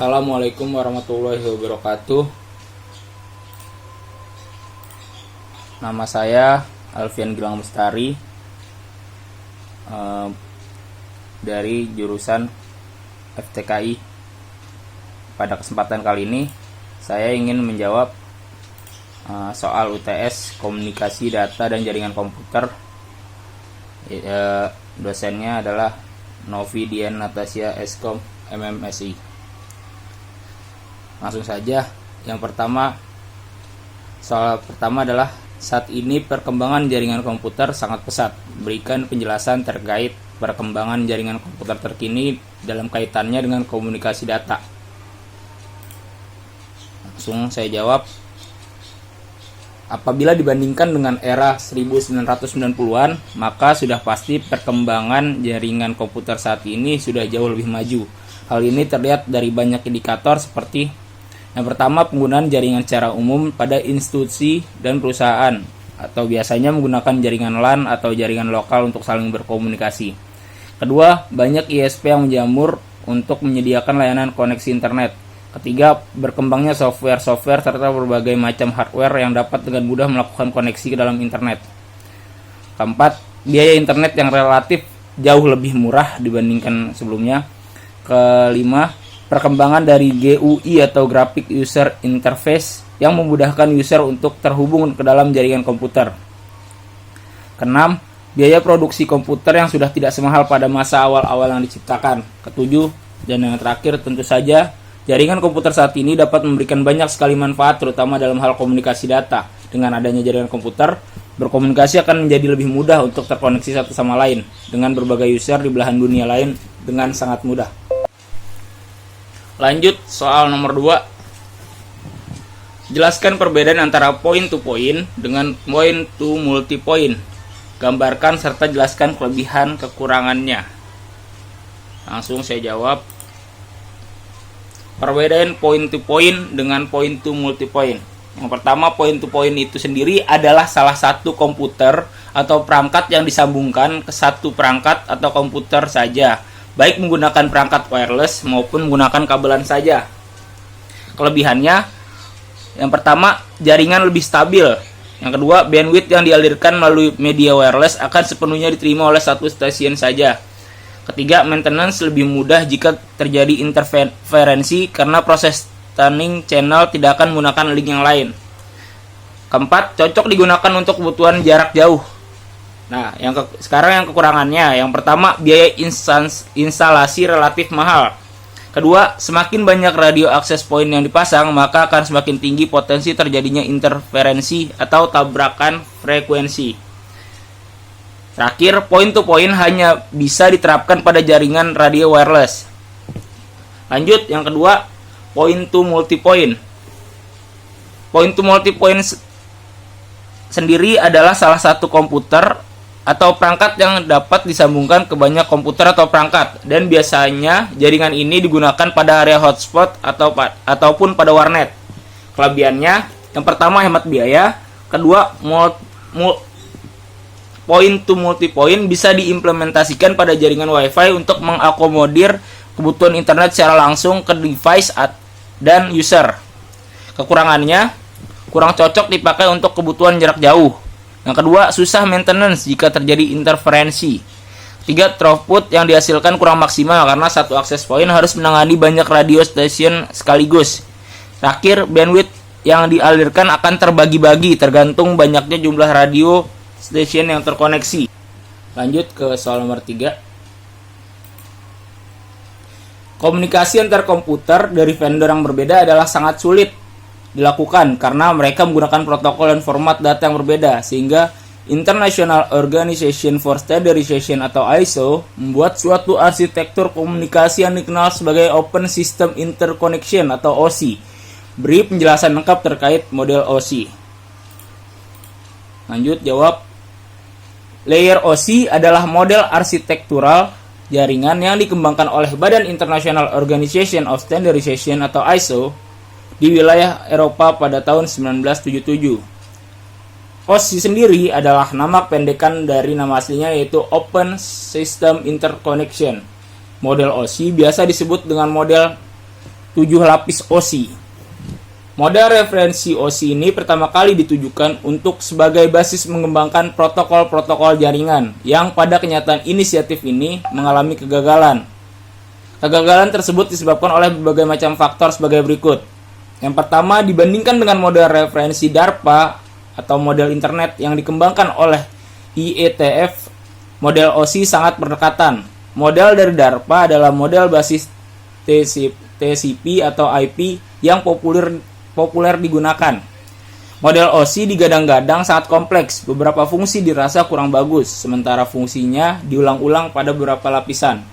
Assalamualaikum warahmatullahi wabarakatuh. Nama saya Alfian Gilang Bestari, dari jurusan FTKI. Pada kesempatan kali ini saya ingin menjawab soal UTS Komunikasi Data dan Jaringan Komputer. Dosennya adalah Novi Dian Natasha Eskom MMSI. Langsung saja. Soal pertama adalah saat ini perkembangan jaringan komputer sangat pesat. Berikan penjelasan terkait perkembangan jaringan komputer terkini dalam kaitannya dengan komunikasi data. Langsung saya jawab. Apabila dibandingkan dengan era 1990-an, maka sudah pasti perkembangan jaringan komputer saat ini sudah jauh lebih maju. Hal ini terlihat dari banyak indikator seperti yang pertama, penggunaan jaringan secara umum pada institusi dan perusahaan, atau biasanya menggunakan jaringan LAN atau jaringan lokal untuk saling berkomunikasi. Kedua, banyak ISP yang menjamur untuk menyediakan layanan koneksi internet. Ketiga, berkembangnya software serta berbagai macam hardware yang dapat dengan mudah melakukan koneksi ke dalam internet. Keempat, biaya internet yang relatif jauh lebih murah dibandingkan sebelumnya. Kelima, perkembangan dari GUI atau Graphic User Interface yang memudahkan user untuk terhubung ke dalam jaringan komputer. Keenam, biaya produksi komputer yang sudah tidak semahal pada masa awal-awal yang diciptakan. Ketujuh, dan yang terakhir tentu saja, jaringan komputer saat ini dapat memberikan banyak sekali manfaat terutama dalam hal komunikasi data. Dengan adanya jaringan komputer, berkomunikasi akan menjadi lebih mudah untuk terkoneksi satu sama lain dengan berbagai user di belahan dunia lain dengan sangat mudah. Lanjut soal nomor 2. Jelaskan perbedaan antara point to point dengan point to multi point. Gambarkan serta jelaskan kelebihan kekurangannya. Langsung saya jawab. Perbedaan point to point dengan point to multi point. Yang pertama, point to point itu sendiri adalah salah satu komputer atau perangkat yang disambungkan ke satu perangkat atau komputer saja, baik menggunakan perangkat wireless maupun menggunakan kabelan saja. Kelebihannya, yang pertama, jaringan lebih stabil. Yang kedua, bandwidth yang dialirkan melalui media wireless akan sepenuhnya diterima oleh satu stasiun saja. Ketiga, maintenance lebih mudah jika terjadi interferensi karena proses tuning channel tidak akan menggunakan link yang lain. Keempat, cocok digunakan untuk kebutuhan jarak jauh. Nah, sekarang yang kekurangannya. Yang pertama, biaya instalasi relatif mahal. Kedua, semakin banyak radio access point yang dipasang, maka akan semakin tinggi potensi terjadinya interferensi atau tabrakan frekuensi. Terakhir, point to point hanya bisa diterapkan pada jaringan radio wireless. Lanjut, yang kedua, point to multi point. Point to multi point sendiri adalah salah satu komputer atau perangkat yang dapat disambungkan ke banyak komputer atau perangkat, dan biasanya jaringan ini digunakan pada area hotspot ataupun pada warnet. Kelebihannya, yang pertama hemat biaya, kedua point to multi point bisa diimplementasikan pada jaringan WiFi untuk mengakomodir kebutuhan internet secara langsung ke device dan user. Kekurangannya, kurang cocok dipakai untuk kebutuhan jarak jauh. Yang kedua, susah maintenance jika terjadi interferensi. Tiga, throughput yang dihasilkan kurang maksimal karena satu akses point harus menangani banyak radio station sekaligus. Terakhir, bandwidth yang dialirkan akan terbagi-bagi tergantung banyaknya jumlah radio station yang terkoneksi. Lanjut ke soal nomor 3. Komunikasi antar komputer dari vendor yang berbeda adalah sangat sulit dilakukan karena mereka menggunakan protokol dan format data yang berbeda, sehingga International Organization for Standardization atau ISO membuat suatu arsitektur komunikasi yang dikenal sebagai Open System Interconnection atau OSI. Beri penjelasan lengkap terkait model OSI. Lanjut jawab. Layer OSI adalah model arsitektural jaringan yang dikembangkan oleh Badan International Organization of Standardization atau ISO di wilayah Eropa pada tahun 1977. OSI sendiri adalah nama pendekan dari nama aslinya, yaitu Open System Interconnection. Model OSI biasa disebut dengan model 7 lapis OSI. Model referensi OSI ini pertama kali ditujukan untuk sebagai basis mengembangkan protokol-protokol jaringan yang pada kenyataan inisiatif ini mengalami kegagalan. Kegagalan tersebut disebabkan oleh berbagai macam faktor sebagai berikut. Yang pertama, dibandingkan dengan model referensi DARPA atau model internet yang dikembangkan oleh IETF, model OSI sangat berdekatan. Model dari DARPA adalah model basis TCP atau IP yang populer digunakan. Model OSI digadang-gadang sangat kompleks, beberapa fungsi dirasa kurang bagus, sementara fungsinya diulang-ulang pada beberapa lapisan.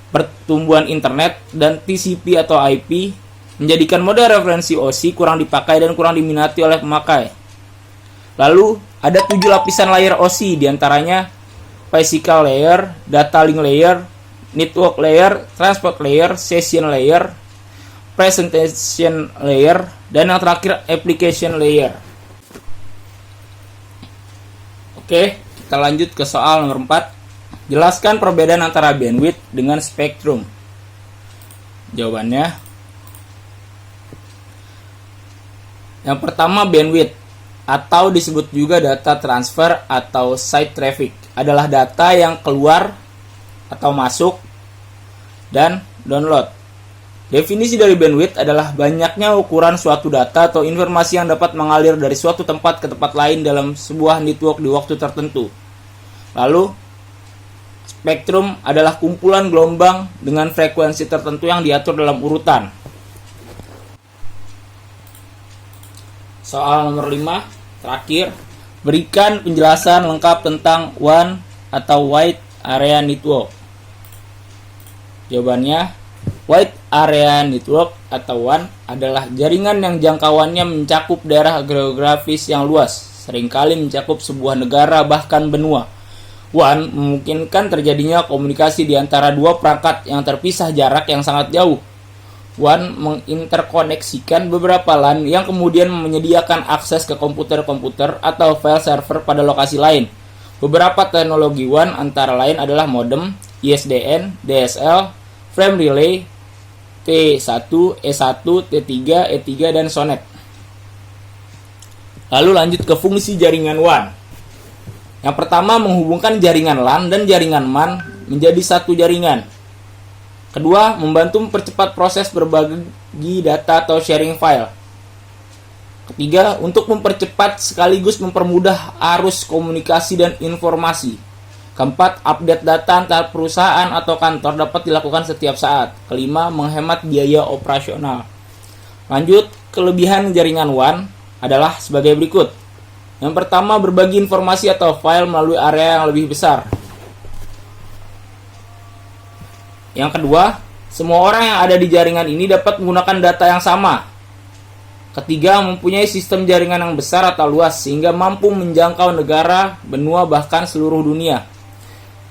Pertumbuhan internet dan TCP atau IP menjadikan model referensi OSI kurang dipakai dan kurang diminati oleh pemakai. Lalu, ada 7 lapisan layer OSI, diantaranya physical layer, data link layer, network layer, transport layer, session layer, presentation layer, dan yang terakhir application layer. Oke, kita lanjut ke soal nomor 4. Jelaskan perbedaan antara bandwidth dengan spektrum. Jawabannya, yang pertama, bandwidth atau disebut juga data transfer atau site traffic adalah data yang keluar atau masuk dan download. Definisi dari bandwidth adalah banyaknya ukuran suatu data atau informasi yang dapat mengalir dari suatu tempat ke tempat lain dalam sebuah network di waktu tertentu. Lalu, spektrum adalah kumpulan gelombang dengan frekuensi tertentu yang diatur dalam urutan. Soal nomor 5, terakhir, berikan penjelasan lengkap tentang WAN atau Wide Area Network. Jawabannya, Wide Area Network atau WAN adalah jaringan yang jangkauannya mencakup daerah geografis yang luas, seringkali mencakup sebuah negara bahkan benua. WAN memungkinkan terjadinya komunikasi di antara dua perangkat yang terpisah jarak yang sangat jauh. WAN menginterkoneksikan beberapa LAN yang kemudian menyediakan akses ke komputer-komputer atau file server pada lokasi lain. Beberapa teknologi WAN antara lain adalah modem, ISDN, DSL, frame relay, T1, E1, T3, E3, dan SONET. Lalu lanjut ke fungsi jaringan WAN. Yang pertama, menghubungkan jaringan LAN dan jaringan MAN menjadi satu jaringan. Kedua, membantu mempercepat proses berbagi data atau sharing file. Ketiga, untuk mempercepat sekaligus mempermudah arus komunikasi dan informasi. Keempat, update data antar perusahaan atau kantor dapat dilakukan setiap saat. Kelima, menghemat biaya operasional. Lanjut, kelebihan jaringan WAN adalah sebagai berikut. Yang pertama, berbagi informasi atau file melalui area yang lebih besar. Yang kedua, semua orang yang ada di jaringan ini dapat menggunakan data yang sama. Ketiga, mempunyai sistem jaringan yang besar atau luas sehingga mampu menjangkau negara, benua, bahkan seluruh dunia.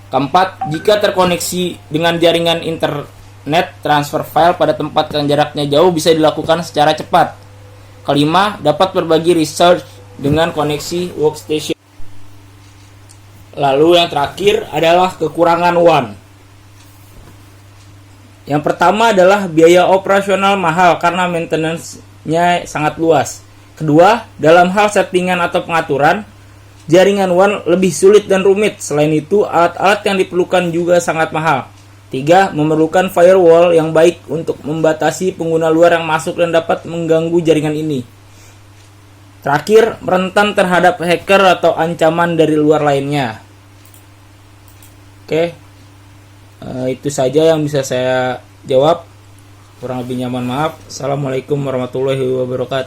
Keempat, jika terkoneksi dengan jaringan internet, transfer file pada tempat yang jaraknya jauh bisa dilakukan secara cepat. Kelima, dapat berbagi research dengan koneksi workstation. Lalu yang terakhir adalah kekurangan WAN. Yang pertama adalah biaya operasional mahal karena maintenance-nya sangat luas. Kedua, dalam hal settingan atau pengaturan, jaringan WAN lebih sulit dan rumit. Selain itu, alat-alat yang diperlukan juga sangat mahal. Tiga, memerlukan firewall yang baik untuk membatasi pengguna luar yang masuk dan dapat mengganggu jaringan ini. Terakhir, rentan terhadap hacker atau ancaman dari luar lainnya. Oke. Itu saja yang bisa saya jawab. Kurang lebihnya mohon maaf. Assalamualaikum warahmatullahi wabarakatuh.